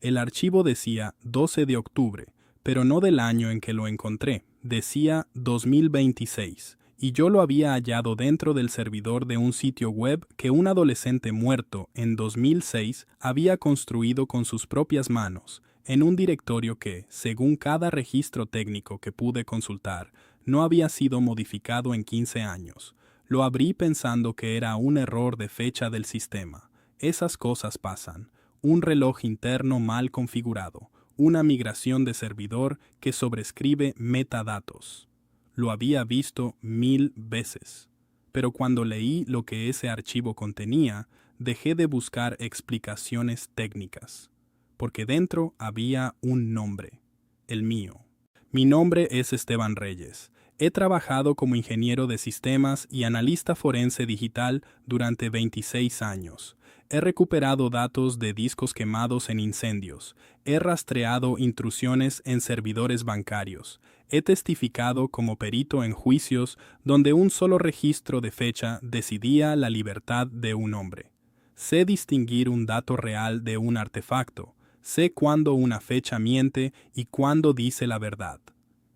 El archivo decía 12 de octubre, pero no del año en que lo encontré, decía 2026, y yo lo había hallado dentro del servidor de un sitio web que un adolescente muerto en 2006 había construido con sus propias manos, en un directorio que, según cada registro técnico que pude consultar, no había sido modificado en 15 años. Lo abrí pensando que era un error de fecha del sistema. Esas cosas pasan. Un reloj interno mal configurado, una migración de servidor que sobrescribe metadatos. Lo había visto 1000 veces. Pero cuando leí lo que ese archivo contenía, dejé de buscar explicaciones técnicas. Porque dentro había un nombre, el mío. Mi nombre es Esteban Reyes. He trabajado como ingeniero de sistemas y analista forense digital durante 26 años. He recuperado datos de discos quemados en incendios. He rastreado intrusiones en servidores bancarios. He testificado como perito en juicios donde un solo registro de fecha decidía la libertad de un hombre. Sé distinguir un dato real de un artefacto. Sé cuándo una fecha miente y cuándo dice la verdad.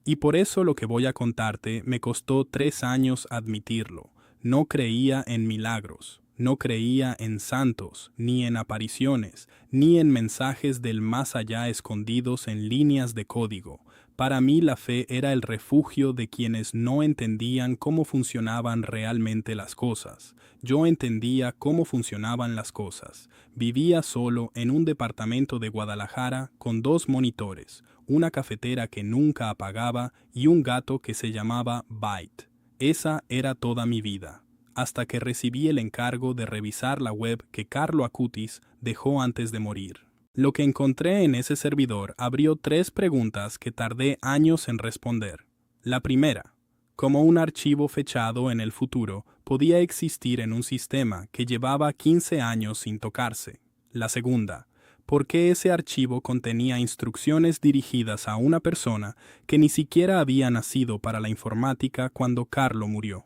Y por eso lo que voy a contarte me costó 3 años admitirlo. No creía en milagros, no creía en santos, ni en apariciones, ni en mensajes del más allá escondidos en líneas de código. Para mí la fe era el refugio de quienes no entendían cómo funcionaban realmente las cosas. Yo entendía cómo funcionaban las cosas. Vivía solo en un departamento de Guadalajara con 2 monitores, una cafetera que nunca apagaba y un gato que se llamaba Byte. Esa era toda mi vida, hasta que recibí el encargo de revisar la web que Carlo Acutis dejó antes de morir. Lo que encontré en ese servidor abrió 3 preguntas que tardé años en responder. La primera, ¿cómo un archivo fechado en el futuro podía existir en un sistema que llevaba 15 años sin tocarse? La segunda, ¿por qué ese archivo contenía instrucciones dirigidas a una persona que ni siquiera había nacido para la informática cuando Carlo murió?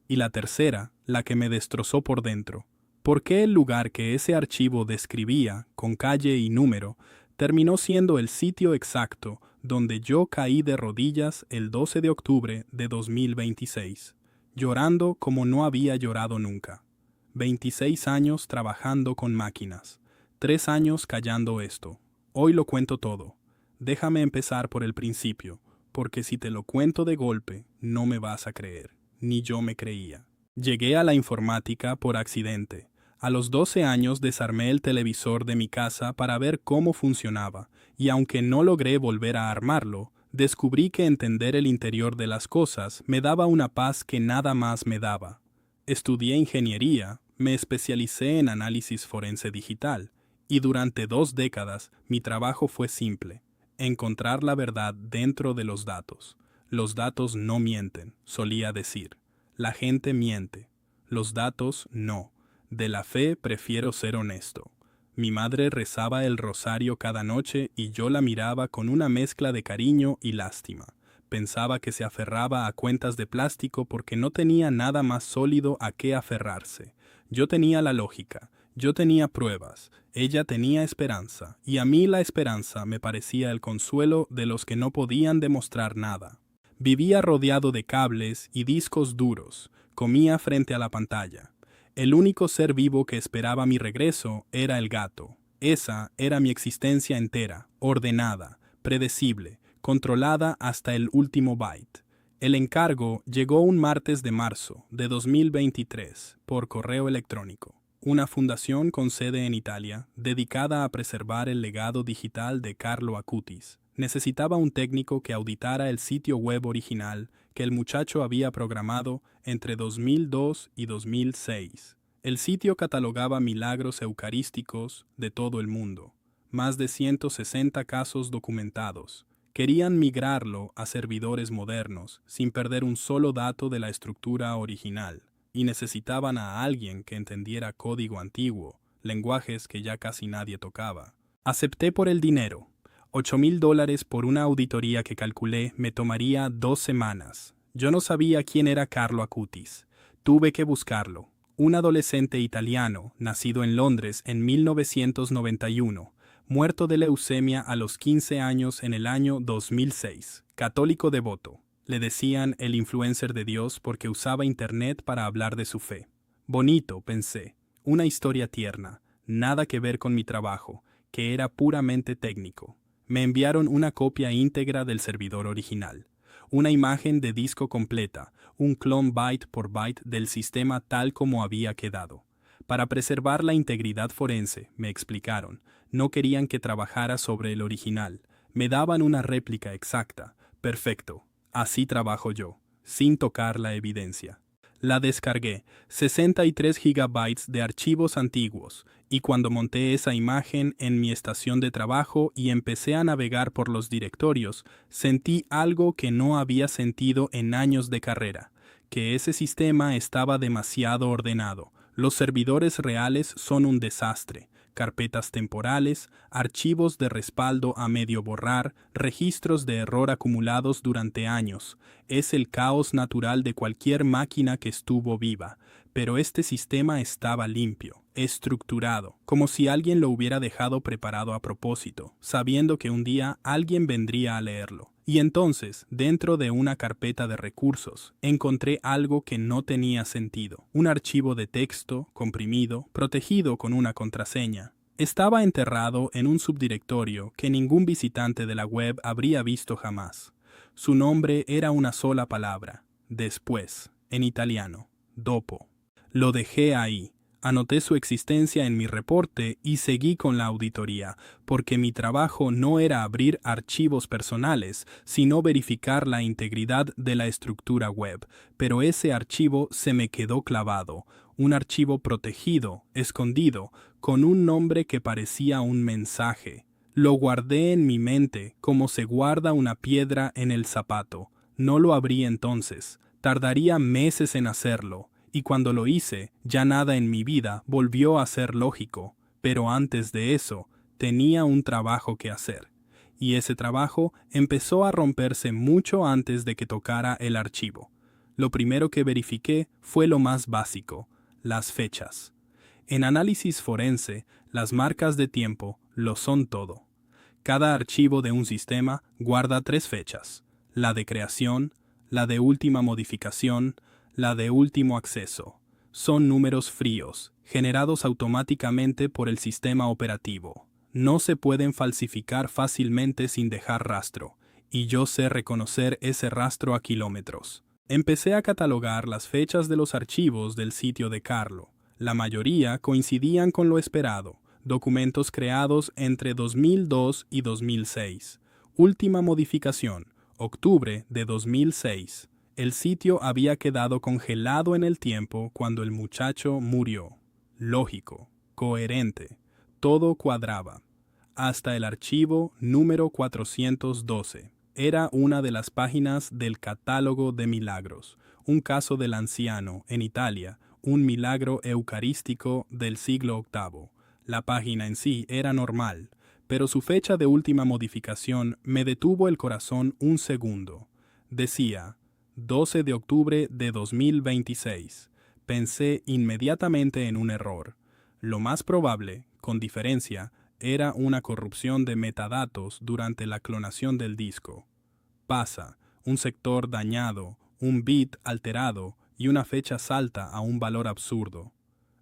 Y la tercera, la que me destrozó por dentro, ¿por qué el lugar que ese archivo describía, con calle y número, terminó siendo el sitio exacto donde yo caí de rodillas el 12 de octubre de 2026, llorando como no había llorado nunca? 26 años trabajando con máquinas. 3 años callando esto. Hoy lo cuento todo. Déjame empezar por el principio, porque si te lo cuento de golpe, no me vas a creer. Ni yo me creía. Llegué a la informática por accidente. A los 12 años desarmé el televisor de mi casa para ver cómo funcionaba, y aunque no logré volver a armarlo, descubrí que entender el interior de las cosas me daba una paz que nada más me daba. Estudié ingeniería, me especialicé en análisis forense digital, y durante 2 décadas mi trabajo fue simple: encontrar la verdad dentro de los datos. Los datos no mienten, solía decir. La gente miente. Los datos no. De la fe prefiero ser honesto. Mi madre rezaba el rosario cada noche y yo la miraba con una mezcla de cariño y lástima. Pensaba que se aferraba a cuentas de plástico porque no tenía nada más sólido a qué aferrarse. Yo tenía la lógica. Yo tenía pruebas, ella tenía esperanza, y a mí la esperanza me parecía el consuelo de los que no podían demostrar nada. Vivía rodeado de cables y discos duros, comía frente a la pantalla. El único ser vivo que esperaba mi regreso era el gato. Esa era mi existencia entera, ordenada, predecible, controlada hasta el último byte. El encargo llegó un martes de marzo de 2023 por correo electrónico. Una fundación con sede en Italia, dedicada a preservar el legado digital de Carlo Acutis, necesitaba un técnico que auditara el sitio web original que el muchacho había programado entre 2002 y 2006. El sitio catalogaba milagros eucarísticos de todo el mundo, más de 160 casos documentados. Querían migrarlo a servidores modernos, sin perder un solo dato de la estructura original. Y necesitaban a alguien que entendiera código antiguo, lenguajes que ya casi nadie tocaba. Acepté por el dinero. $8,000 por una auditoría que calculé me tomaría 2 semanas. Yo no sabía quién era Carlo Acutis. Tuve que buscarlo. Un adolescente italiano, nacido en Londres en 1991, muerto de leucemia a los 15 años en el año 2006, católico devoto. Le decían el influencer de Dios porque usaba internet para hablar de su fe. Bonito, pensé, una historia tierna, nada que ver con mi trabajo, que era puramente técnico. Me enviaron una copia íntegra del servidor original, una imagen de disco completa, un clon byte por byte del sistema tal como había quedado. Para preservar la integridad forense, me explicaron, no querían que trabajara sobre el original, me daban una réplica exacta. Perfecto, así trabajo yo, sin tocar la evidencia. La descargué, 63 gigabytes de archivos antiguos, y cuando monté esa imagen en mi estación de trabajo y empecé a navegar por los directorios, sentí algo que no había sentido en años de carrera, que ese sistema estaba demasiado ordenado. Los servidores reales son un desastre. Carpetas temporales, archivos de respaldo a medio borrar, registros de error acumulados durante años. Es el caos natural de cualquier máquina que estuvo viva, pero este sistema estaba limpio, estructurado, como si alguien lo hubiera dejado preparado a propósito, sabiendo que un día alguien vendría a leerlo. Y entonces, dentro de una carpeta de recursos, encontré algo que no tenía sentido. Un archivo de texto, comprimido, protegido con una contraseña. Estaba enterrado en un subdirectorio que ningún visitante de la web habría visto jamás. Su nombre era una sola palabra, después, en italiano, dopo. Lo dejé ahí. Anoté su existencia en mi reporte y seguí con la auditoría, porque mi trabajo no era abrir archivos personales, sino verificar la integridad de la estructura web. Pero ese archivo se me quedó clavado, un archivo protegido, escondido, con un nombre que parecía un mensaje. Lo guardé en mi mente como se guarda una piedra en el zapato. No lo abrí entonces. Tardaría meses en hacerlo. Y cuando lo hice, ya nada en mi vida volvió a ser lógico, pero antes de eso, tenía un trabajo que hacer. Y ese trabajo empezó a romperse mucho antes de que tocara el archivo. Lo primero que verifiqué fue lo más básico, las fechas. En análisis forense, las marcas de tiempo lo son todo. Cada archivo de un sistema guarda 3 fechas, la de creación, la de última modificación, la de último acceso. Son números fríos, generados automáticamente por el sistema operativo. No se pueden falsificar fácilmente sin dejar rastro, y yo sé reconocer ese rastro a kilómetros. Empecé a catalogar las fechas de los archivos del sitio de Carlo. La mayoría coincidían con lo esperado, documentos creados entre 2002 y 2006. Última modificación, octubre de 2006. El sitio había quedado congelado en el tiempo cuando el muchacho murió. Lógico, coherente, todo cuadraba. Hasta el archivo número 412. Era una de las páginas del catálogo de milagros, un caso del anciano en Italia, un milagro eucarístico del siglo VIII. La página en sí era normal, pero su fecha de última modificación me detuvo el corazón un segundo. Decía 12 de octubre de 2026. Pensé inmediatamente en un error. Lo más probable, con diferencia, era una corrupción de metadatos durante la clonación del disco. Pasa, un sector dañado, un bit alterado y una fecha salta a un valor absurdo.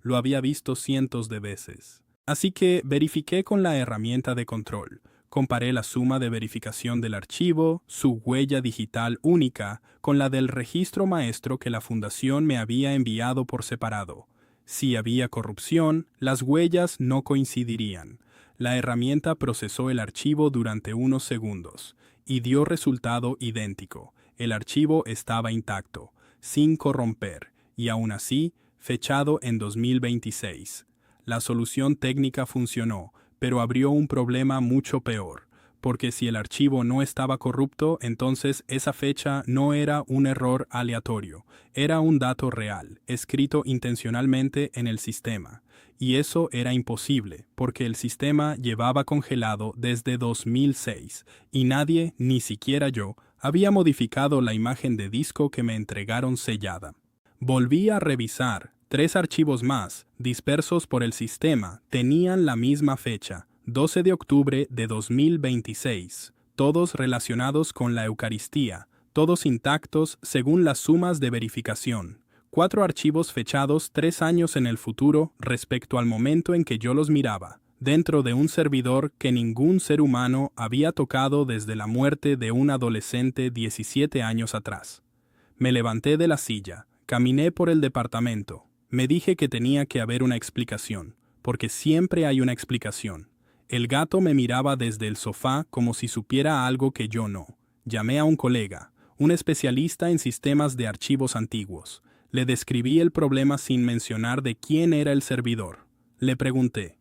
Lo había visto cientos de veces. Así que verifiqué con la herramienta de control. Comparé la suma de verificación del archivo, su huella digital única, con la del registro maestro que la fundación me había enviado por separado. Si había corrupción, las huellas no coincidirían. La herramienta procesó el archivo durante unos segundos y dio resultado idéntico. El archivo estaba intacto, sin corromper, y aún así, fechado en 2026. La solución técnica funcionó, pero abrió un problema mucho peor, porque si el archivo no estaba corrupto, entonces esa fecha no era un error aleatorio, era un dato real, escrito intencionalmente en el sistema. Y eso era imposible, porque el sistema llevaba congelado desde 2006, y nadie, ni siquiera yo, había modificado la imagen de disco que me entregaron sellada. Volví a revisar. 3 archivos más, dispersos por el sistema, tenían la misma fecha, 12 de octubre de 2026. Todos relacionados con la Eucaristía, todos intactos según las sumas de verificación. 4 archivos fechados 3 años en el futuro respecto al momento en que yo los miraba, dentro de un servidor que ningún ser humano había tocado desde la muerte de un adolescente 17 años atrás. Me levanté de la silla, caminé por el departamento, me dije que tenía que haber una explicación, porque siempre hay una explicación. El gato me miraba desde el sofá como si supiera algo que yo no. Llamé a un colega, un especialista en sistemas de archivos antiguos. Le describí el problema sin mencionar de quién era el servidor. Le pregunté,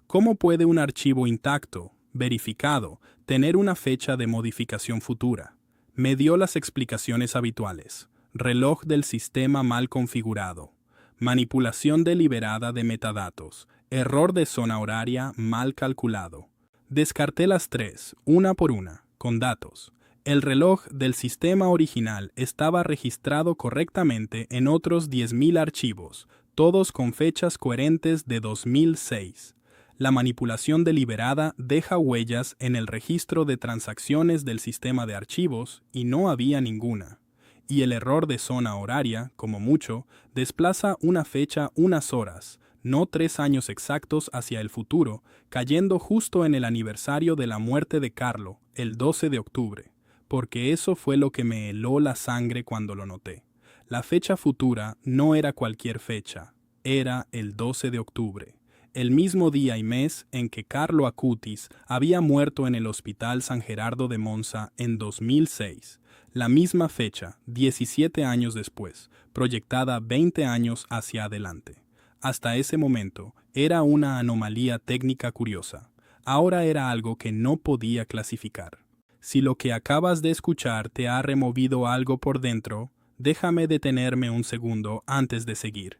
¿cómo puede un archivo intacto, verificado, tener una fecha de modificación futura? Me dio las explicaciones habituales. Reloj del sistema mal configurado. Manipulación deliberada de metadatos. Error de zona horaria mal calculado. Descarté las 3, una por una, con datos. El reloj del sistema original estaba registrado correctamente en otros 10.000 archivos, todos con fechas coherentes de 2006. La manipulación deliberada deja huellas en el registro de transacciones del sistema de archivos y no había ninguna. Y el error de zona horaria, como mucho, desplaza una fecha unas horas, no 3 años exactos hacia el futuro, cayendo justo en el aniversario de la muerte de Carlo, el 12 de octubre. Porque eso fue lo que me heló la sangre cuando lo noté. La fecha futura no era cualquier fecha, era el 12 de octubre, el mismo día y mes en que Carlo Acutis había muerto en el Hospital San Gerardo de Monza en 2006. La misma fecha, 17 años después, proyectada 20 años hacia adelante. Hasta ese momento, era una anomalía técnica curiosa. Ahora era algo que no podía clasificar. Si lo que acabas de escuchar te ha removido algo por dentro, déjame detenerme un segundo antes de seguir.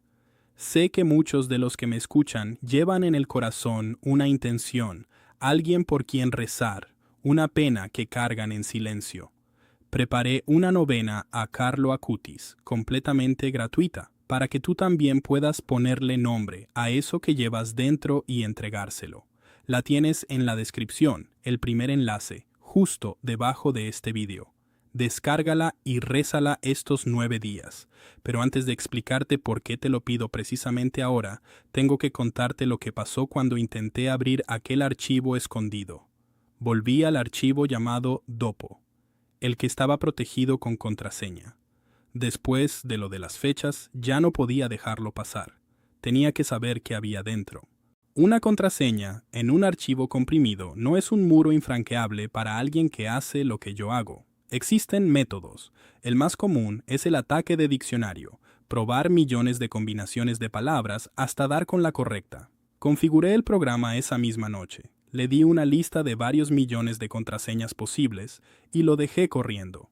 Sé que muchos de los que me escuchan llevan en el corazón una intención, alguien por quien rezar, una pena que cargan en silencio. Preparé una novena a Carlo Acutis, completamente gratuita, para que tú también puedas ponerle nombre a eso que llevas dentro y entregárselo. La tienes en la descripción, el primer enlace, justo debajo de este vídeo. Descárgala y rézala estos 9 días. Pero antes de explicarte por qué te lo pido precisamente ahora, tengo que contarte lo que pasó cuando intenté abrir aquel archivo escondido. Volví al archivo llamado Dopo, el que estaba protegido con contraseña. Después de lo de las fechas, ya no podía dejarlo pasar. Tenía que saber qué había dentro. Una contraseña en un archivo comprimido no es un muro infranqueable para alguien que hace lo que yo hago. Existen métodos. El más común es el ataque de diccionario, probar millones de combinaciones de palabras hasta dar con la correcta. Configuré el programa esa misma noche. Le di una lista de varios millones de contraseñas posibles y lo dejé corriendo.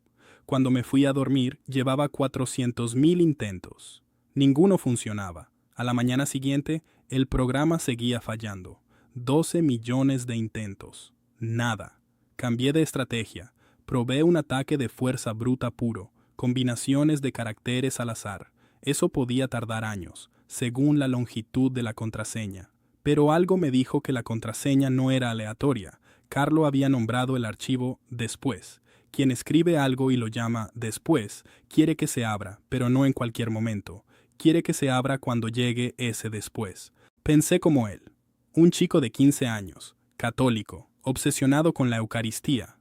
Cuando me fui a dormir, llevaba 400.000 intentos. Ninguno funcionaba. A la mañana siguiente, el programa seguía fallando. 12 millones de intentos. Nada. Cambié de estrategia. Probé un ataque de fuerza bruta puro, combinaciones de caracteres al azar. Eso podía tardar años, según la longitud de la contraseña. Pero algo me dijo que la contraseña no era aleatoria. Carlo había nombrado el archivo después. Quien escribe algo y lo llama después, quiere que se abra, pero no en cualquier momento. Quiere que se abra cuando llegue ese después. Pensé como él. Un chico de 15 años, católico, obsesionado con la Eucaristía.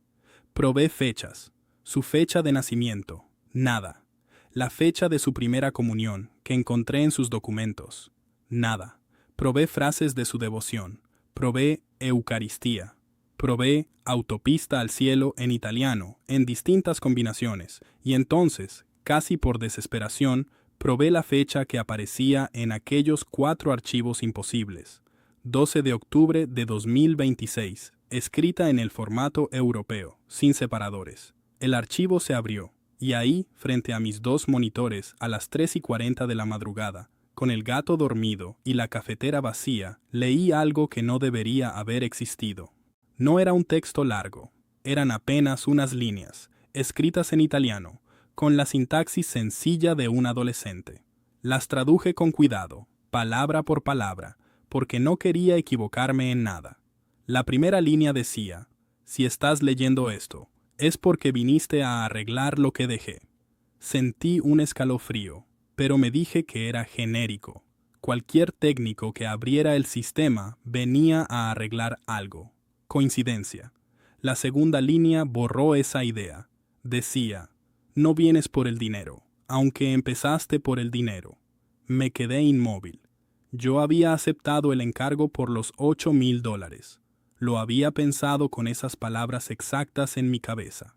Probé fechas. Su fecha de nacimiento. Nada. La fecha de su primera comunión, que encontré en sus documentos. Nada. Probé frases de su devoción. Probé Eucaristía. Probé autopista al cielo en italiano, en distintas combinaciones, y entonces, casi por desesperación, probé la fecha que aparecía en aquellos 4 archivos imposibles. 12 de octubre de 2026, escrita en el formato europeo, sin separadores. El archivo se abrió, y ahí, frente a mis 2 monitores, a las 3:40 de la madrugada, con el gato dormido y la cafetera vacía, leí algo que no debería haber existido. No era un texto largo, eran apenas unas líneas, escritas en italiano, con la sintaxis sencilla de un adolescente. Las traduje con cuidado, palabra por palabra, porque no quería equivocarme en nada. La primera línea decía: si estás leyendo esto, es porque viniste a arreglar lo que dejé. Sentí un escalofrío, pero me dije que era genérico. Cualquier técnico que abriera el sistema venía a arreglar algo. Coincidencia. La segunda línea borró esa idea. Decía: no vienes por el dinero, aunque empezaste por el dinero. Me quedé inmóvil. Yo había aceptado el encargo por los $8,000. Lo había pensado con esas palabras exactas en mi cabeza.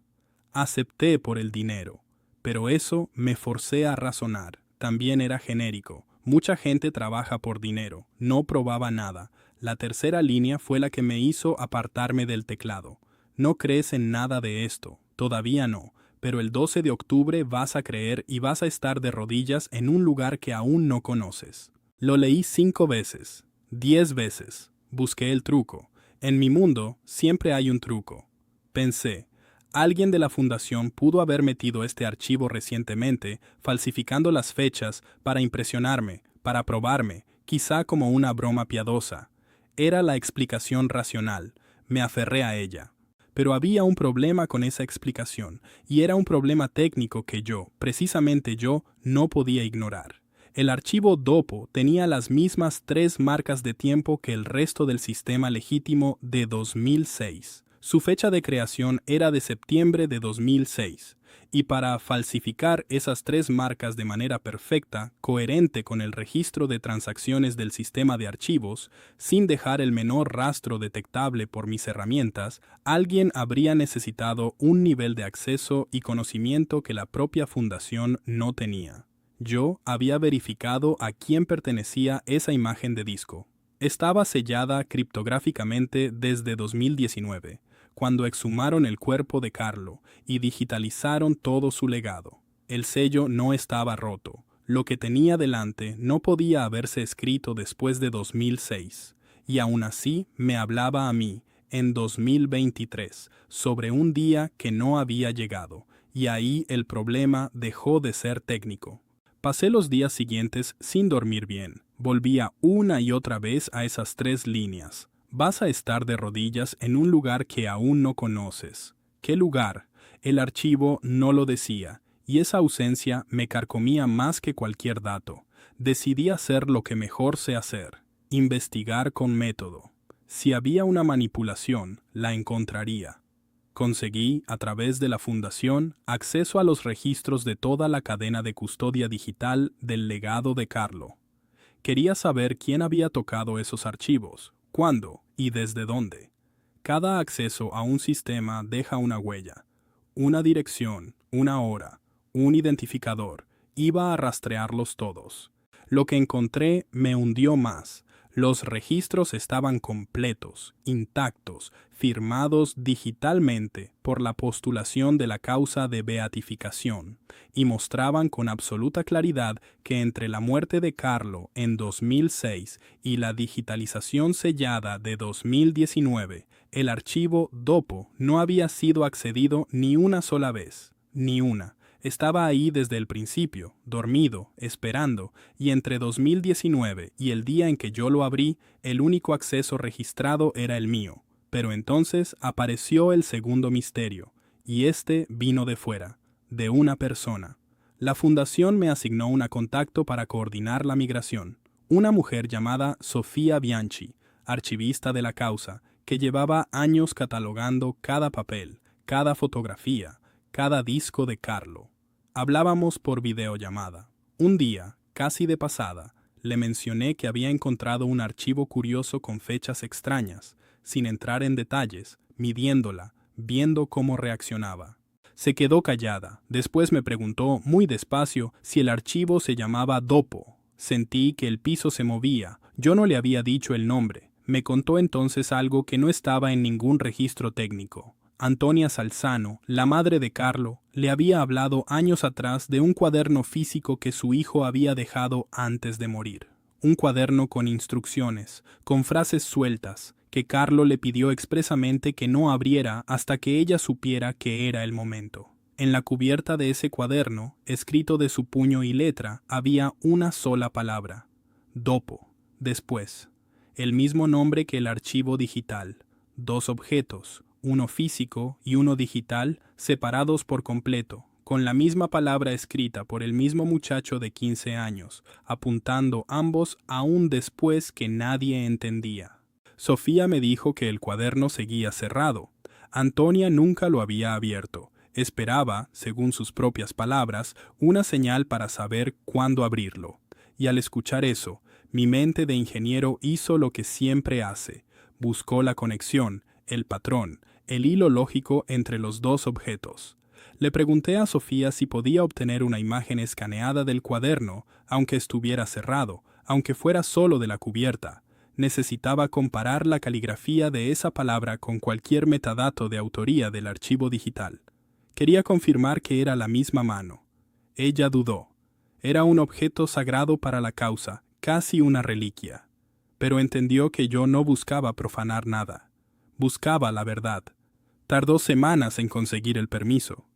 Acepté por el dinero, pero eso me forcé a razonar. También era genérico. Mucha gente trabaja por dinero. No probaba nada. La tercera línea fue la que me hizo apartarme del teclado. No crees en nada de esto. Todavía no. Pero el 12 de octubre vas a creer y vas a estar de rodillas en un lugar que aún no conoces. Lo leí 5 veces, 10 veces. Busqué el truco. En mi mundo siempre hay un truco. Pensé: alguien de la fundación pudo haber metido este archivo recientemente, falsificando las fechas para impresionarme, para probarme, quizá como una broma piadosa. Era la explicación racional. Me aferré a ella. Pero había un problema con esa explicación, y era un problema técnico que yo, precisamente yo, no podía ignorar. El archivo DOPO tenía las mismas 3 marcas de tiempo que el resto del sistema legítimo de 2006. Su fecha de creación era de septiembre de 2006, y para falsificar esas 3 marcas de manera perfecta, coherente con el registro de transacciones del sistema de archivos, sin dejar el menor rastro detectable por mis herramientas, alguien habría necesitado un nivel de acceso y conocimiento que la propia fundación no tenía. Yo había verificado a quién pertenecía esa imagen de disco. Estaba sellada criptográficamente desde 2019, cuando exhumaron el cuerpo de Carlo y digitalizaron todo su legado. El sello no estaba roto. Lo que tenía delante no podía haberse escrito después de 2006, y aún así me hablaba a mí, en 2023, sobre un día que no había llegado, y ahí el problema dejó de ser técnico. Pasé los días siguientes sin dormir bien. Volvía una y otra vez a esas 3 líneas. Vas a estar de rodillas en un lugar que aún no conoces. ¿Qué lugar? El archivo no lo decía, y esa ausencia me carcomía más que cualquier dato. Decidí hacer lo que mejor sé hacer: investigar con método. Si había una manipulación, la encontraría. Conseguí, a través de la fundación, acceso a los registros de toda la cadena de custodia digital del legado de Carlo. Quería saber quién había tocado esos archivos, cuándo y desde dónde. Cada acceso a un sistema deja una huella, una dirección, una hora, un identificador. Iba a rastrearlos todos. Lo que encontré me hundió más. Los registros estaban completos, intactos, firmados digitalmente por la postulación de la causa de beatificación, y mostraban con absoluta claridad que entre la muerte de Carlo en 2006 y la digitalización sellada de 2019, el archivo DOPO no había sido accedido ni una sola vez, ni una. Estaba ahí desde el principio, dormido, esperando, y entre 2019 y el día en que yo lo abrí, el único acceso registrado era el mío. Pero entonces apareció el segundo misterio, y este vino de fuera, de una persona. La fundación me asignó un contacto para coordinar la migración, una mujer llamada Sofía Bianchi, archivista de la causa, que llevaba años catalogando cada papel, cada fotografía, cada disco de Carlo. Hablábamos por videollamada. Un día, casi de pasada, le mencioné que había encontrado un archivo curioso con fechas extrañas, sin entrar en detalles, midiéndola, viendo cómo reaccionaba. Se quedó callada. Después me preguntó, muy despacio, si el archivo se llamaba DOPO. Sentí que el piso se movía. Yo no le había dicho el nombre. Me contó entonces algo que no estaba en ningún registro técnico. Antonia Salzano, la madre de Carlo, le había hablado años atrás de un cuaderno físico que su hijo había dejado antes de morir. Un cuaderno con instrucciones, con frases sueltas, que Carlo le pidió expresamente que no abriera hasta que ella supiera que era el momento. En la cubierta de ese cuaderno, escrito de su puño y letra, había una sola palabra: DOPO. Después, el mismo nombre que el archivo digital: 2 objetos, uno físico y uno digital, separados por completo, con la misma palabra escrita por el mismo muchacho de 15 años, apuntando ambos aún después que nadie entendía. Sofía me dijo que el cuaderno seguía cerrado. Antonia nunca lo había abierto. Esperaba, según sus propias palabras, una señal para saber cuándo abrirlo. Y al escuchar eso, mi mente de ingeniero hizo lo que siempre hace. Buscó la conexión, el patrón, el hilo lógico entre los dos objetos. Le pregunté a Sofía si podía obtener una imagen escaneada del cuaderno, aunque estuviera cerrado, aunque fuera solo de la cubierta. Necesitaba comparar la caligrafía de esa palabra con cualquier metadato de autoría del archivo digital. Quería confirmar que era la misma mano. Ella dudó. Era un objeto sagrado para la causa, casi una reliquia. Pero entendió que yo no buscaba profanar nada. Buscaba la verdad. Tardó semanas en conseguir el permiso.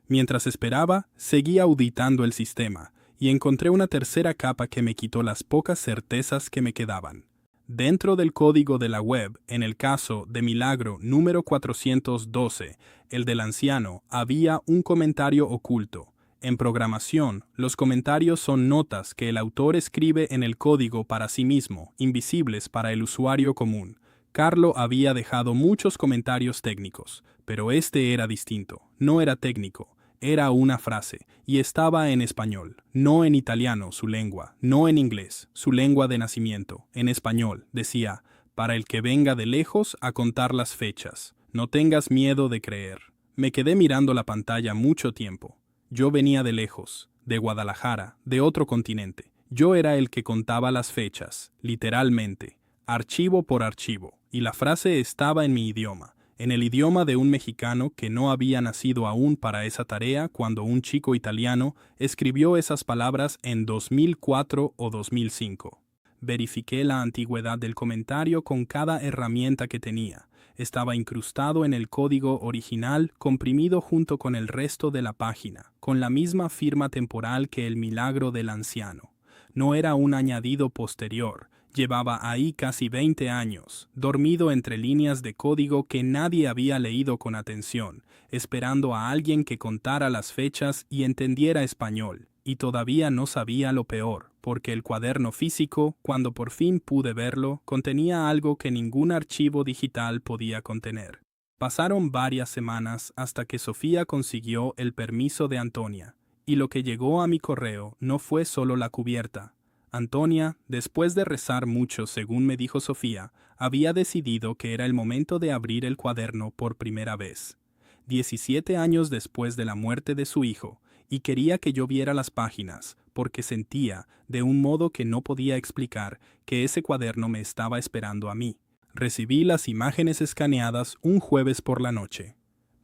Mientras esperaba, seguía auditando el sistema, y encontré una tercera capa que me quitó las pocas certezas que me quedaban. Dentro del código de la web, en el caso de Milagro número 412, el del anciano, había un comentario oculto. En programación, los comentarios son notas que el autor escribe en el código para sí mismo, invisibles para el usuario común. Carlo había dejado muchos comentarios técnicos, pero este era distinto, no era técnico. Era una frase, y estaba en español, no en italiano, su lengua, no en inglés, su lengua de nacimiento. En español, decía, para el que venga de lejos a contar las fechas, no tengas miedo de creer. Me quedé mirando la pantalla mucho tiempo. Yo venía de lejos, de Guadalajara, de otro continente. Yo era el que contaba las fechas, literalmente, archivo por archivo, y la frase estaba en mi idioma. En el idioma de un mexicano que no había nacido aún para esa tarea cuando un chico italiano escribió esas palabras en 2004 o 2005. Verifiqué la antigüedad del comentario con cada herramienta que tenía. Estaba incrustado en el código original, comprimido junto con el resto de la página, con la misma firma temporal que el milagro del anciano. No era un añadido posterior. Llevaba ahí casi 20 años, dormido entre líneas de código que nadie había leído con atención, esperando a alguien que contara las fechas y entendiera español. Y todavía no sabía lo peor, porque el cuaderno físico, cuando por fin pude verlo, contenía algo que ningún archivo digital podía contener. Pasaron varias semanas hasta que Sofía consiguió el permiso de Antonia, y lo que llegó a mi correo no fue solo la cubierta. Antonia, después de rezar mucho según me dijo Sofía, había decidido que era el momento de abrir el cuaderno por primera vez. 17 años después de la muerte de su hijo, y quería que yo viera las páginas, porque sentía, de un modo que no podía explicar, que ese cuaderno me estaba esperando a mí. Recibí las imágenes escaneadas un jueves por la noche.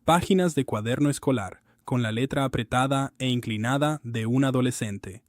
Páginas de cuaderno escolar, con la letra apretada e inclinada de un adolescente.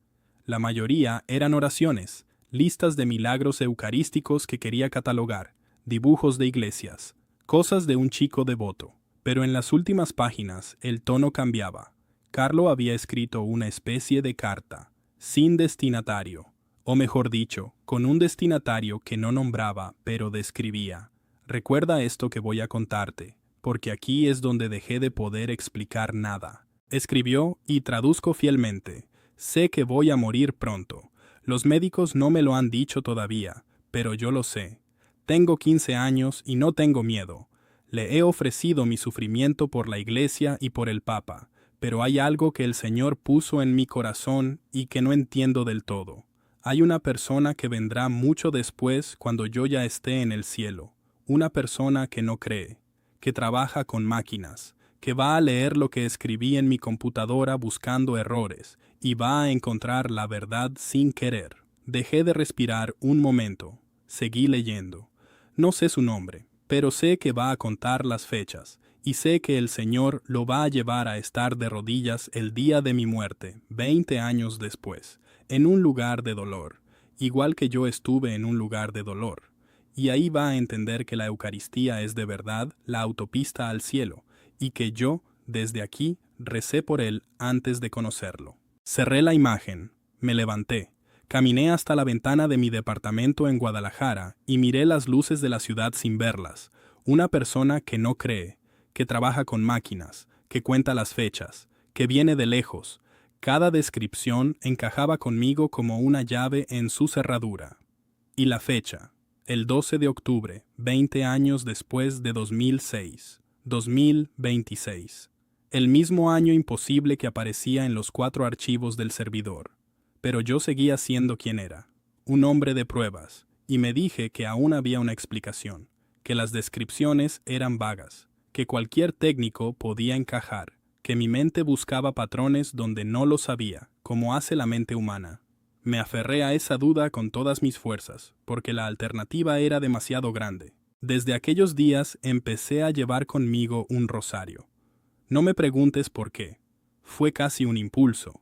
La mayoría eran oraciones, listas de milagros eucarísticos que quería catalogar, dibujos de iglesias, cosas de un chico devoto. Pero en las últimas páginas el tono cambiaba. Carlo había escrito una especie de carta, sin destinatario, o mejor dicho, con un destinatario que no nombraba, pero describía. Recuerda esto que voy a contarte, porque aquí es donde dejé de poder explicar nada. Escribió, y traduzco fielmente. Sé que voy a morir pronto. Los médicos no me lo han dicho todavía, pero yo lo sé. Tengo 15 años y no tengo miedo. Le he ofrecido mi sufrimiento por la Iglesia y por el Papa, pero hay algo que el Señor puso en mi corazón y que no entiendo del todo. Hay una persona que vendrá mucho después cuando yo ya esté en el cielo. Una persona que no cree, que trabaja con máquinas, que va a leer lo que escribí en mi computadora buscando errores, y va a encontrar la verdad sin querer. Dejé de respirar un momento. Seguí leyendo. No sé su nombre, pero sé que va a contar las fechas, y sé que el Señor lo va a llevar a estar de rodillas el día de mi muerte, 20 años después, en un lugar de dolor, igual que yo estuve en un lugar de dolor. Y ahí va a entender que la Eucaristía es de verdad la autopista al cielo, y que yo, desde aquí, recé por él antes de conocerlo. Cerré la imagen, me levanté, caminé hasta la ventana de mi departamento en Guadalajara y miré las luces de la ciudad sin verlas. Una persona que no cree, que trabaja con máquinas, que cuenta las fechas, que viene de lejos. Cada descripción encajaba conmigo como una llave en su cerradura. Y la fecha, el 12 de octubre, 20 años después de 2006, 2026. El mismo año imposible que aparecía en los 4 archivos del servidor. Pero yo seguía siendo quien era, un hombre de pruebas, y me dije que aún había una explicación, que las descripciones eran vagas, que cualquier técnico podía encajar, que mi mente buscaba patrones donde no los había, como hace la mente humana. Me aferré a esa duda con todas mis fuerzas, porque la alternativa era demasiado grande. Desde aquellos días empecé a llevar conmigo un rosario. No me preguntes por qué. Fue casi un impulso.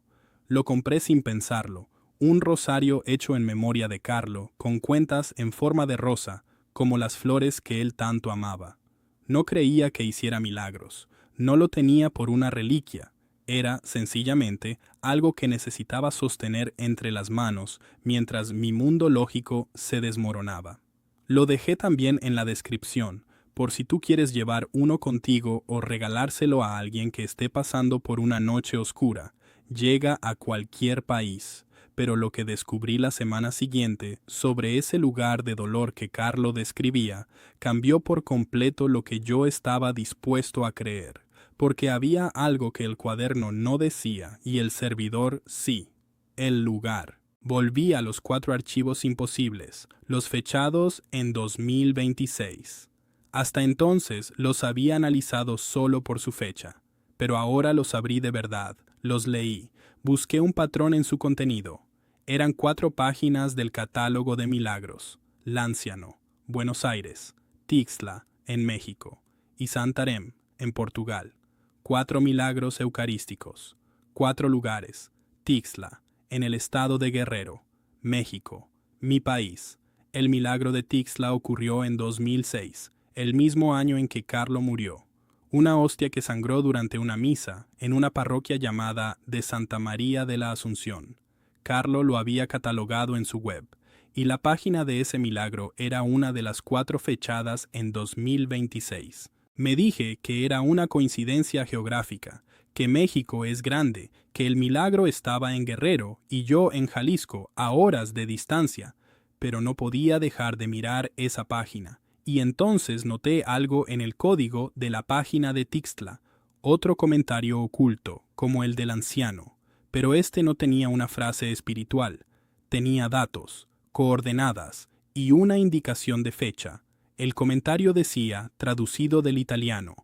Lo compré sin pensarlo, un rosario hecho en memoria de Carlo, con cuentas en forma de rosa, como las flores que él tanto amaba. No creía que hiciera milagros, no lo tenía por una reliquia, era, sencillamente, algo que necesitaba sostener entre las manos mientras mi mundo lógico se desmoronaba. Lo dejé también en la descripción, por si tú quieres llevar uno contigo o regalárselo a alguien que esté pasando por una noche oscura. Llega a cualquier país, pero lo que descubrí la semana siguiente sobre ese lugar de dolor que Carlo describía cambió por completo lo que yo estaba dispuesto a creer, porque había algo que el cuaderno no decía y el servidor sí: el lugar. Volví a los 4 archivos imposibles, los fechados en 2026. Hasta entonces los había analizado solo por su fecha, pero ahora los abrí de verdad, los leí, busqué un patrón en su contenido. Eran 4 páginas del catálogo de milagros: Lanciano, Buenos Aires, Tixla, en México, y Santarém, en Portugal. 4 milagros eucarísticos, 4 lugares: Tixla, en el estado de Guerrero, México, mi país. El milagro de Tixla ocurrió en 2006, el mismo año en que Carlo murió. Una hostia que sangró durante una misa en una parroquia llamada de Santa María de la Asunción. Carlo lo había catalogado en su web, y la página de ese milagro era una de las 4 fechadas en 2026. Me dije que era una coincidencia geográfica, que México es grande, que el milagro estaba en Guerrero y yo en Jalisco, a horas de distancia, pero no podía dejar de mirar esa página. Y entonces noté algo en el código de la página de Tixla, otro comentario oculto, como el del anciano, pero este no tenía una frase espiritual, tenía datos, coordenadas y una indicación de fecha. El comentario decía, traducido del italiano: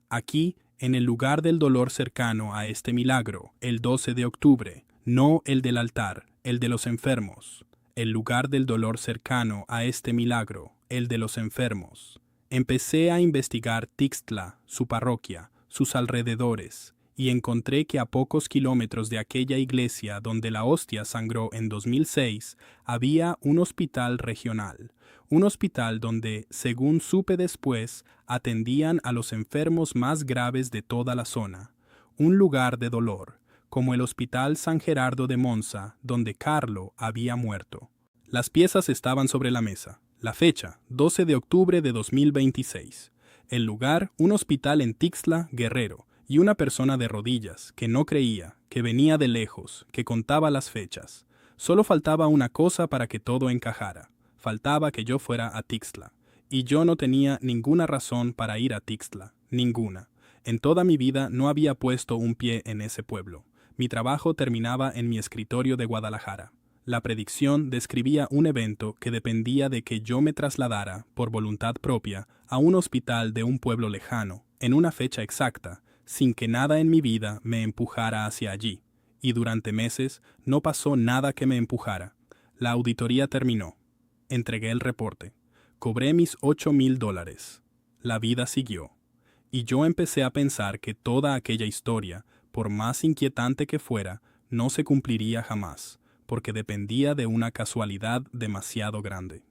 aquí, en el lugar del dolor cercano a este milagro, el 12 de octubre, no el del altar, el de los enfermos. El lugar del dolor cercano a este milagro, el de los enfermos. Empecé a investigar Tixla, su parroquia, sus alrededores, y encontré que a pocos kilómetros de aquella iglesia donde la hostia sangró en 2006, había un hospital regional. Un hospital donde, según supe después, atendían a los enfermos más graves de toda la zona. Un lugar de dolor, como el Hospital San Gerardo de Monza, donde Carlo había muerto. Las piezas estaban sobre la mesa. La fecha, 12 de octubre de 2026. El lugar, un hospital en Tixla, Guerrero, y una persona de rodillas, que no creía, que venía de lejos, que contaba las fechas. Solo faltaba una cosa para que todo encajara. Faltaba que yo fuera a Tixla. Y yo no tenía ninguna razón para ir a Tixla, ninguna. En toda mi vida no había puesto un pie en ese pueblo. Mi trabajo terminaba en mi escritorio de Guadalajara. La predicción describía un evento que dependía de que yo me trasladara, por voluntad propia, a un hospital de un pueblo lejano, en una fecha exacta, sin que nada en mi vida me empujara hacia allí. Y durante meses no pasó nada que me empujara. La auditoría terminó. Entregué el reporte. Cobré mis $8,000. La vida siguió. Y yo empecé a pensar que toda aquella historia, por más inquietante que fuera, no se cumpliría jamás, porque dependía de una casualidad demasiado grande.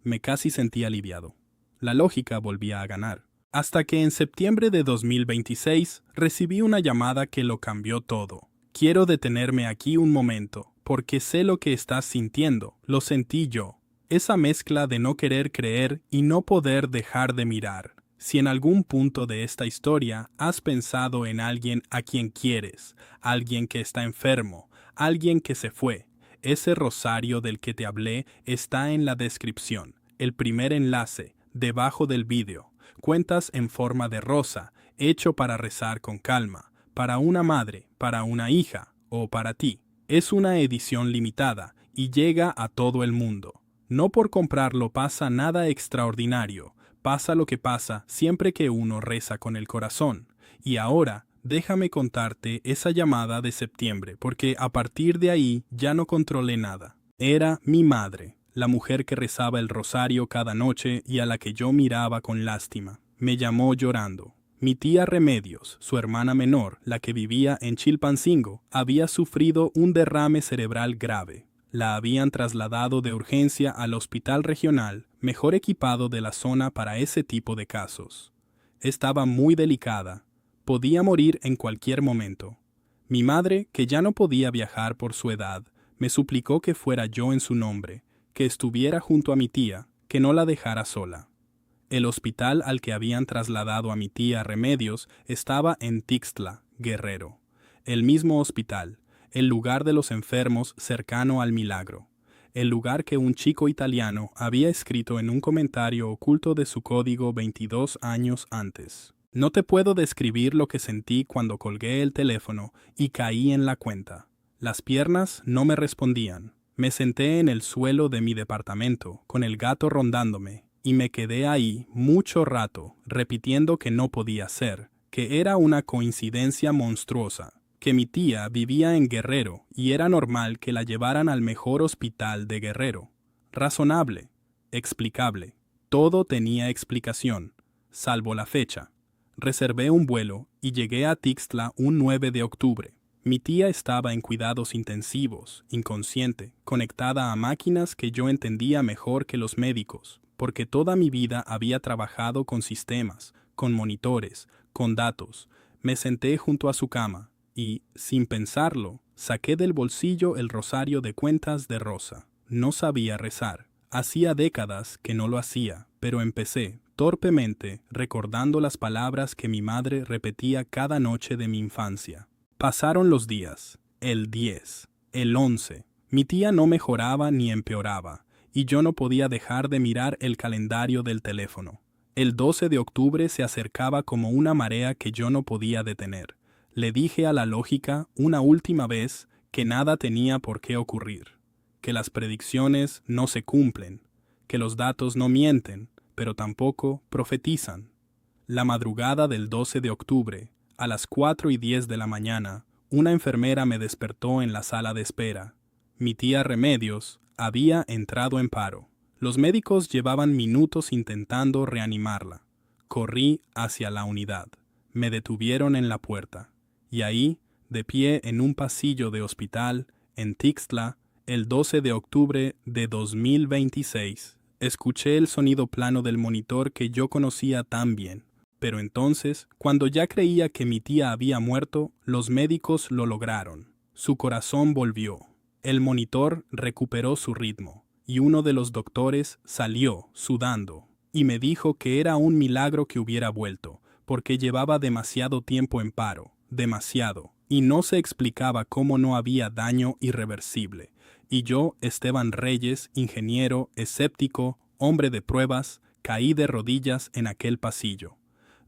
Me casi sentí aliviado. La lógica volvía a ganar. Hasta que en septiembre de 2026 recibí una llamada que lo cambió todo. Quiero detenerme aquí un momento, porque sé lo que estás sintiendo. Lo sentí yo. Esa mezcla de no querer creer y no poder dejar de mirar. Si en algún punto de esta historia has pensado en alguien a quien quieres, alguien que está enfermo, alguien que se fue, ese rosario del que te hablé está en la descripción, el primer enlace, debajo del vídeo. Cuentas en forma de rosa, hecho para rezar con calma, para una madre, para una hija o para ti. Es una edición limitada y llega a todo el mundo. No por comprarlo pasa nada extraordinario. Pasa lo que pasa siempre que uno reza con el corazón. Y ahora, déjame contarte esa llamada de septiembre, porque a partir de ahí ya no controlé nada. Era mi madre, la mujer que rezaba el rosario cada noche y a la que yo miraba con lástima. Me llamó llorando. Mi tía Remedios, su hermana menor, la que vivía en Chilpancingo, había sufrido un derrame cerebral grave. La habían trasladado de urgencia al hospital regional, mejor equipado de la zona para ese tipo de casos. Estaba muy delicada. Podía morir en cualquier momento. Mi madre, que ya no podía viajar por su edad, me suplicó que fuera yo en su nombre, que estuviera junto a mi tía, que no la dejara sola. El hospital al que habían trasladado a mi tía Remedios estaba en Tixtla, Guerrero. El mismo hospital, el lugar de los enfermos cercano al Milagro, el lugar que un chico italiano había escrito en un comentario oculto de su código 22 años antes. No te puedo describir lo que sentí cuando colgué el teléfono y caí en la cuenta. Las piernas no me respondían. Me senté en el suelo de mi departamento, con el gato rondándome, y me quedé ahí mucho rato, repitiendo que no podía ser, que era una coincidencia monstruosa, que mi tía vivía en Guerrero y era normal que la llevaran al mejor hospital de Guerrero. Razonable, explicable, todo tenía explicación, salvo la fecha. Reservé un vuelo y llegué a Tixtla un 9 de octubre. Mi tía estaba en cuidados intensivos, inconsciente, conectada a máquinas que yo entendía mejor que los médicos, porque toda mi vida había trabajado con sistemas, con monitores, con datos. Me senté junto a su cama y, sin pensarlo, saqué del bolsillo el rosario de cuentas de rosa. No sabía rezar. Hacía décadas que no lo hacía, pero empecé, torpemente, recordando las palabras que mi madre repetía cada noche de mi infancia. Pasaron los días, el 10, el 11. Mi tía no mejoraba ni empeoraba, y yo no podía dejar de mirar el calendario del teléfono. El 12 de octubre se acercaba como una marea que yo no podía detener. Le dije a la lógica una última vez que nada tenía por qué ocurrir, que las predicciones no se cumplen, que los datos no mienten, pero tampoco profetizan. La madrugada del 12 de octubre, a las 4:10 de la mañana, una enfermera me despertó en la sala de espera. Mi tía Remedios había entrado en paro. Los médicos llevaban minutos intentando reanimarla. Corrí hacia la unidad. Me detuvieron en la puerta. Y ahí, de pie en un pasillo de hospital, en Tixtla, el 12 de octubre de 2026, escuché el sonido plano del monitor que yo conocía tan bien. Pero entonces, cuando ya creía que mi tía había muerto, los médicos lo lograron. Su corazón volvió. El monitor recuperó su ritmo, y uno de los doctores salió, sudando, y me dijo que era un milagro que hubiera vuelto, porque llevaba demasiado tiempo en paro, demasiado, y no se explicaba cómo no había daño irreversible. Y yo, Esteban Reyes, ingeniero, escéptico, hombre de pruebas, caí de rodillas en aquel pasillo.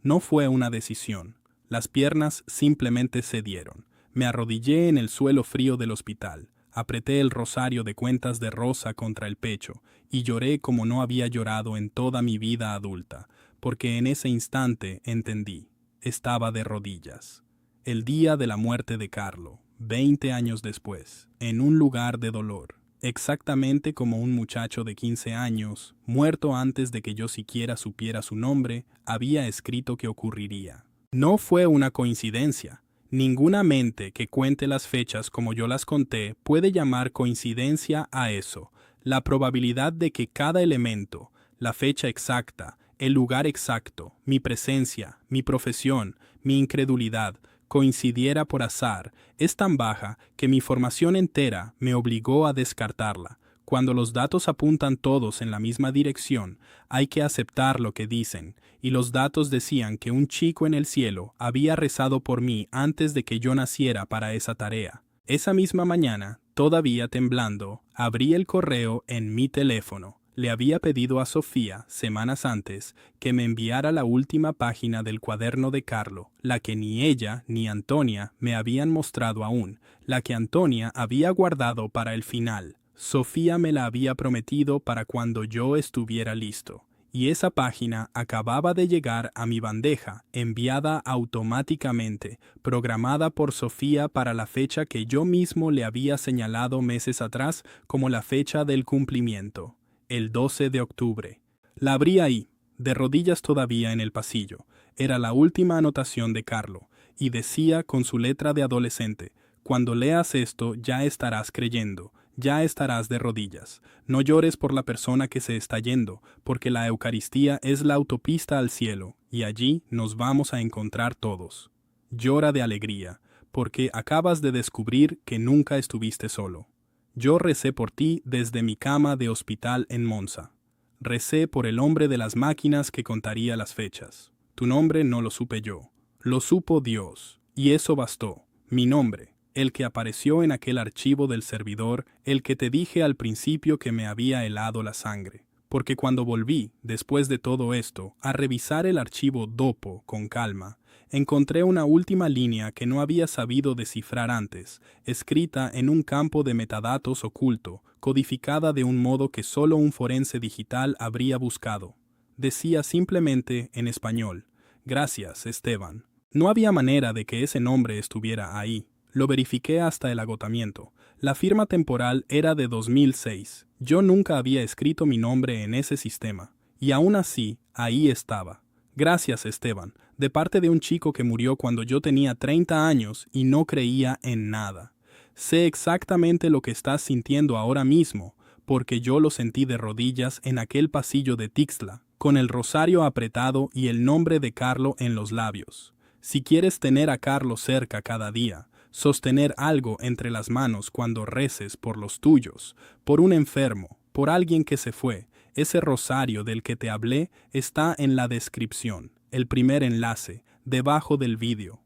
No fue una decisión. Las piernas simplemente cedieron. Me arrodillé en el suelo frío del hospital, apreté el rosario de cuentas de rosa contra el pecho y lloré como no había llorado en toda mi vida adulta, porque en ese instante entendí. Estaba de rodillas. El día de la muerte de Carlo, 20 años después, en un lugar de dolor, exactamente como un muchacho de 15 años, muerto antes de que yo siquiera supiera su nombre, había escrito que ocurriría. No fue una coincidencia. Ninguna mente que cuente las fechas como yo las conté puede llamar coincidencia a eso. La probabilidad de que cada elemento, la fecha exacta, el lugar exacto, mi presencia, mi profesión, mi incredulidad, coincidiera por azar, es tan baja que mi formación entera me obligó a descartarla, Cuando los datos apuntan todos en la misma dirección, hay que aceptar lo que dicen, y los datos decían que un chico en el cielo había rezado por mí antes de que yo naciera para esa tarea. Esa misma mañana, todavía temblando, abrí el correo en mi teléfono. Le había pedido a Sofía, semanas antes, que me enviara la última página del cuaderno de Carlo, la que ni ella ni Antonia me habían mostrado aún, la que Antonia había guardado para el final. Sofía me la había prometido para cuando yo estuviera listo, y esa página acababa de llegar a mi bandeja, enviada automáticamente, programada por Sofía para la fecha que yo mismo le había señalado meses atrás como la fecha del cumplimiento. El 12 de octubre. La abrí ahí, de rodillas todavía en el pasillo. Era la última anotación de Carlo, y decía con su letra de adolescente: cuando leas esto ya estarás creyendo, ya estarás de rodillas. No llores por la persona que se está yendo, porque la Eucaristía es la autopista al cielo, y allí nos vamos a encontrar todos. Llora de alegría, porque acabas de descubrir que nunca estuviste solo. Yo recé por ti desde mi cama de hospital en Monza. Recé por el hombre de las máquinas que contaría las fechas. Tu nombre no lo supe yo, lo supo Dios, y eso bastó. Mi nombre, el que apareció en aquel archivo del servidor, el que te dije al principio que me había helado la sangre. Porque cuando volví, después de todo esto, a revisar el archivo DOPO con calma, encontré una última línea que no había sabido descifrar antes, escrita en un campo de metadatos oculto, codificada de un modo que solo un forense digital habría buscado. Decía simplemente en español: gracias, Esteban. No había manera de que ese nombre estuviera ahí. Lo verifiqué hasta el agotamiento. La firma temporal era de 2006. Yo nunca había escrito mi nombre en ese sistema. Y aún así, ahí estaba. Gracias, Esteban, de parte de un chico que murió cuando yo tenía 30 años y no creía en nada. Sé exactamente lo que estás sintiendo ahora mismo, porque yo lo sentí de rodillas en aquel pasillo de Tixla, con el rosario apretado y el nombre de Carlo en los labios. Si quieres tener a Carlo cerca cada día, sostener algo entre las manos cuando reces por los tuyos, por un enfermo, por alguien que se fue, ese rosario del que te hablé está en la descripción, el primer enlace, debajo del vídeo.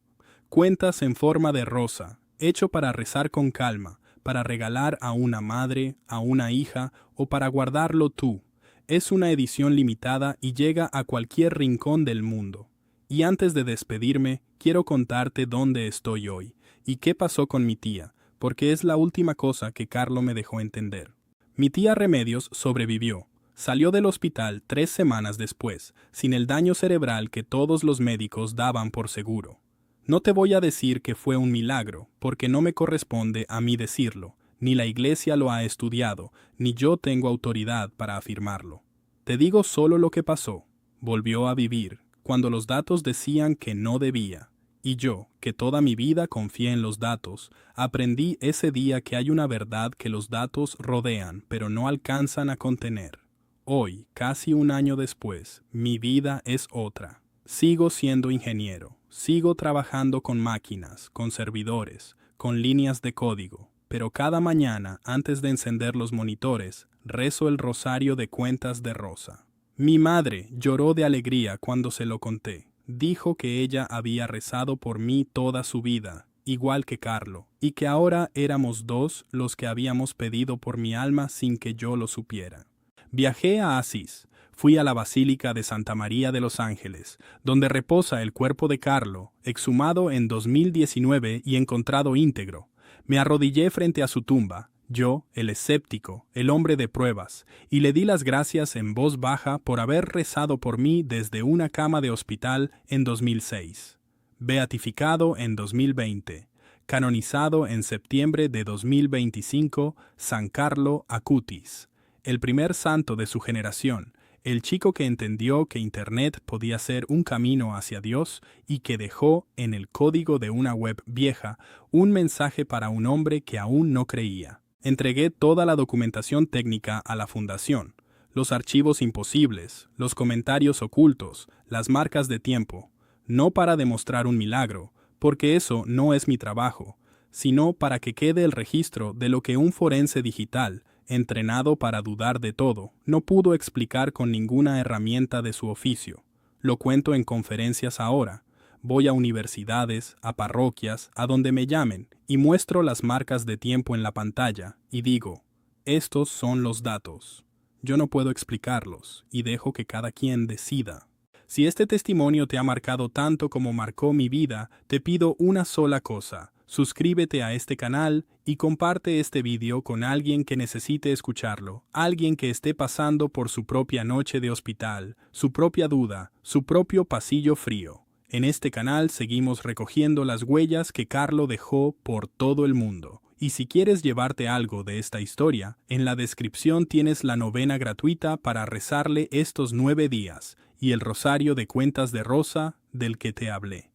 Cuentas en forma de rosa, hecho para rezar con calma, para regalar a una madre, a una hija o para guardarlo tú. Es una edición limitada y llega a cualquier rincón del mundo. Y antes de despedirme, quiero contarte dónde estoy hoy y qué pasó con mi tía, porque es la última cosa que Carlo me dejó entender. Mi tía Remedios sobrevivió. Salió del hospital 3 semanas después, sin el daño cerebral que todos los médicos daban por seguro. No te voy a decir que fue un milagro, porque no me corresponde a mí decirlo, ni la Iglesia lo ha estudiado, ni yo tengo autoridad para afirmarlo. Te digo solo lo que pasó. Volvió a vivir, cuando los datos decían que no debía. Y yo, que toda mi vida confié en los datos, aprendí ese día que hay una verdad que los datos rodean, pero no alcanzan a contener. Hoy, casi un año después, mi vida es otra. Sigo siendo ingeniero, sigo trabajando con máquinas, con servidores, con líneas de código, pero cada mañana, antes de encender los monitores, rezo el rosario de cuentas de Rosa. Mi madre lloró de alegría cuando se lo conté. Dijo que ella había rezado por mí toda su vida, igual que Carlo, y que ahora éramos dos los que habíamos pedido por mi alma sin que yo lo supiera. Viajé a Asís, fui a la Basílica de Santa María de los Ángeles, donde reposa el cuerpo de Carlo, exhumado en 2019 y encontrado íntegro. Me arrodillé frente a su tumba, yo, el escéptico, el hombre de pruebas, y le di las gracias en voz baja por haber rezado por mí desde una cama de hospital en 2006. Beatificado en 2020. Canonizado en septiembre de 2025, San Carlo Acutis. El primer santo de su generación, el chico que entendió que Internet podía ser un camino hacia Dios y que dejó en el código de una web vieja un mensaje para un hombre que aún no creía. Entregué toda la documentación técnica a la fundación, los archivos imposibles, los comentarios ocultos, las marcas de tiempo, no para demostrar un milagro, porque eso no es mi trabajo, sino para que quede el registro de lo que un forense digital, entrenado para dudar de todo, no pudo explicar con ninguna herramienta de su oficio. Lo cuento en conferencias ahora. Voy a universidades, a parroquias, a donde me llamen, y muestro las marcas de tiempo en la pantalla, y digo, estos son los datos. Yo no puedo explicarlos, y dejo que cada quien decida. Si este testimonio te ha marcado tanto como marcó mi vida, te pido una sola cosa. Suscríbete a este canal y comparte este video con alguien que necesite escucharlo, alguien que esté pasando por su propia noche de hospital, su propia duda, su propio pasillo frío. En este canal seguimos recogiendo las huellas que Carlo dejó por todo el mundo. Y si quieres llevarte algo de esta historia, en la descripción tienes la novena gratuita para rezarle estos 9 días y el rosario de cuentas de rosa del que te hablé.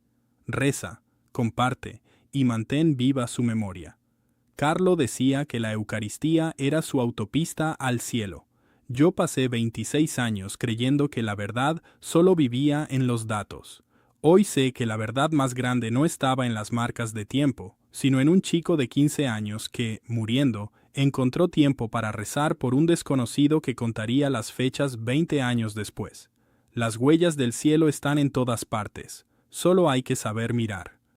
Reza, comparte y mantén viva su memoria. Carlo decía que la Eucaristía era su autopista al cielo. Yo pasé 26 años creyendo que la verdad solo vivía en los datos. Hoy sé que la verdad más grande no estaba en las marcas de tiempo, sino en un chico de 15 años que, muriendo, encontró tiempo para rezar por un desconocido que contaría las fechas 20 años después. Las huellas del cielo están en todas partes, solo hay que saber mirar.